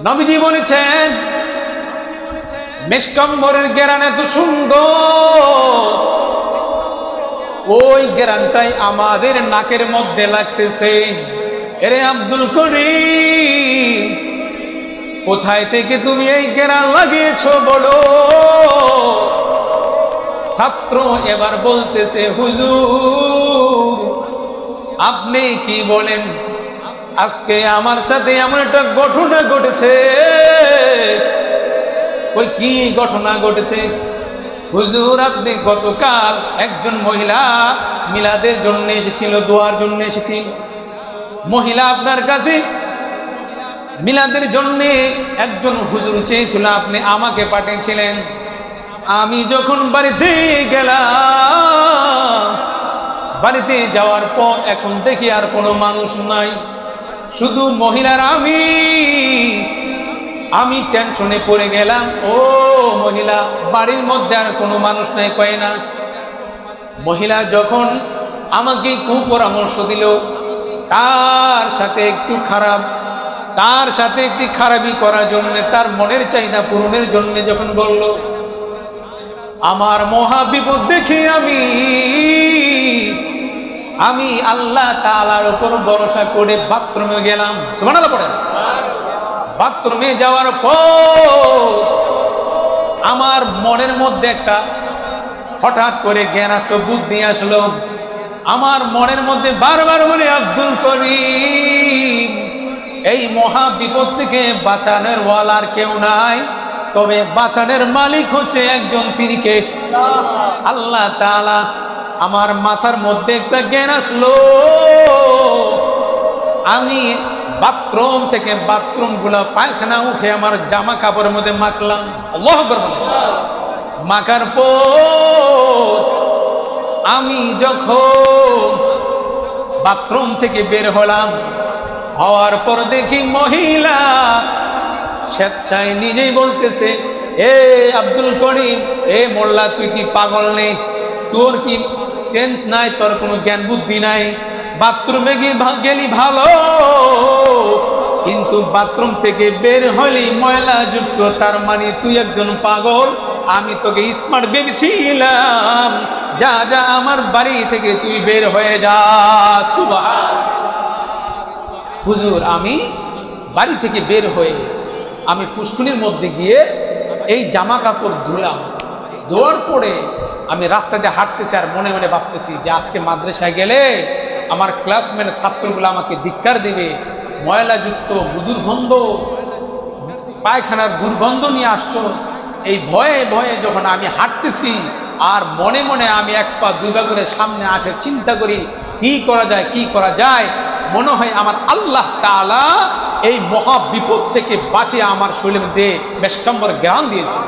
নবীজি বলেছেন মেশকাম্বরের ঘেরান এত সুন্দর, ওই ঘেরানটাই আমাদের নাকের মধ্যে লাগতেছে। এরে আব্দুল করিম, কোথায় থেকে তুমি এই ঘেরান লাগিয়েছো বলো? ছাত্র এবার বলতেছে, হুজুর আপনি কি বলেন, আজকে আমার সাথে এমন একটা ঘটনা ঘটেছে। ওই কি ঘটনা ঘটেছে? হুজুর আপনি গতকাল একজন মহিলা মিলাদের জন্য এসেছিল, দোয়ার জন্য এসেছিল। মহিলা আপনার কাছে মিলাদের জন্য একজন হুজুর চেয়েছিল, আপনি আমাকে পাঠিয়েছিলেন। আমি যখন বাড়িতে গেলাম, বাড়িতে যাওয়ার পর এখন দেখি আর কোনো মানুষ নাই, শুধু মহিলার আমি টেনশনে পড়ে গেলাম। ও মহিলা, বাড়ির মধ্যে আর কোনো মানুষ নাই, কয় না। মহিলা যখন আমাকে কুপরামর্শ দিল, তার সাথে একটু খারাপি করার জন্য, তার মনের চাহিদা পূরণের জন্য যখন বলল, আমার মহা বিপদ দেখে আমি আল্লাহ তাআলার উপর ভরসা করে বাথরুমে গেলাম। সুবহানাল্লাহ পড়েন। বাথরুমে যাওয়ার পর আমার মনের মধ্যে একটা হঠাৎ করে জ্ঞান আসলো, বুদ্ধি আসলো। আমার মনের মধ্যে বারবার বলে, আব্দুল করিম, এই মহা বিপদ থেকে বাঁচানোর ওয়ালার কেউ নাই, তবে বাঁচানোর মালিক হচ্ছে একজন, তিনি কে? আল্লাহ তাআলা। আমার মাথার মধ্যে একটা জ্ঞান আসলো, আমি বাথরুম থেকে বাথরুম গুলা পায়খানা উঠে আমার জামা কাপড়ের মধ্যে মাখলাম। আল্লাহু আকবার। মাখার পর আমি যখন বাথরুম থেকে বের হলাম, হওয়ার পর দেখি মহিলা স্বেচ্ছায় নিজেই বলতেছে, এ আব্দুল করিম, এ মোল্লা, তুই কি পাগল নেই? তোর কি সেন্স নাই? তোর কোনো জ্ঞান বুদ্ধি নাই? বাথরুমে গেলি ভালো, কিন্তু বাথরুম থেকে বের হলি ময়লা যুক্ত, তার মানে তুই একজন পাগল। আমি তোকে স্মার্ট ভেবেছিলাম। যা যা, আমার বাড়ি থেকে তুই বের হয়ে যা। সুবহানাল্লাহ। হুজুর আমি বাড়ি থেকে বের হয়ে আমি পুষ্কুনির মধ্যে গিয়ে এই জামা কাপড় ধুলাম। ধোয়ার পরে আমি রাস্তা দিয়ে হাঁটতেছি, আর মনে মনে ভাবতেছি যে আজকে মাদ্রাসায় গেলে আমার ক্লাসমেট ছাত্রগুলো আমাকে ধিক্কার দিবে, ময়লাযুক্ত দুর্গন্ধ, পায়খানার দুর্গন্ধ নিয়ে আসছো। এই ভয়ে ভয়ে যখন আমি হাঁটতেছি, আর মনে মনে আমি এক পা দুই পা করে সামনে আগে চিন্তা করি, কি করা যায়। মনে হয় আমার আল্লাহ তাআলা এই মহা বিপদ থেকে বাঁচিয়ে আমার শরীরের মধ্যে মেশকাম্বর জ্ঞান দিয়েছে।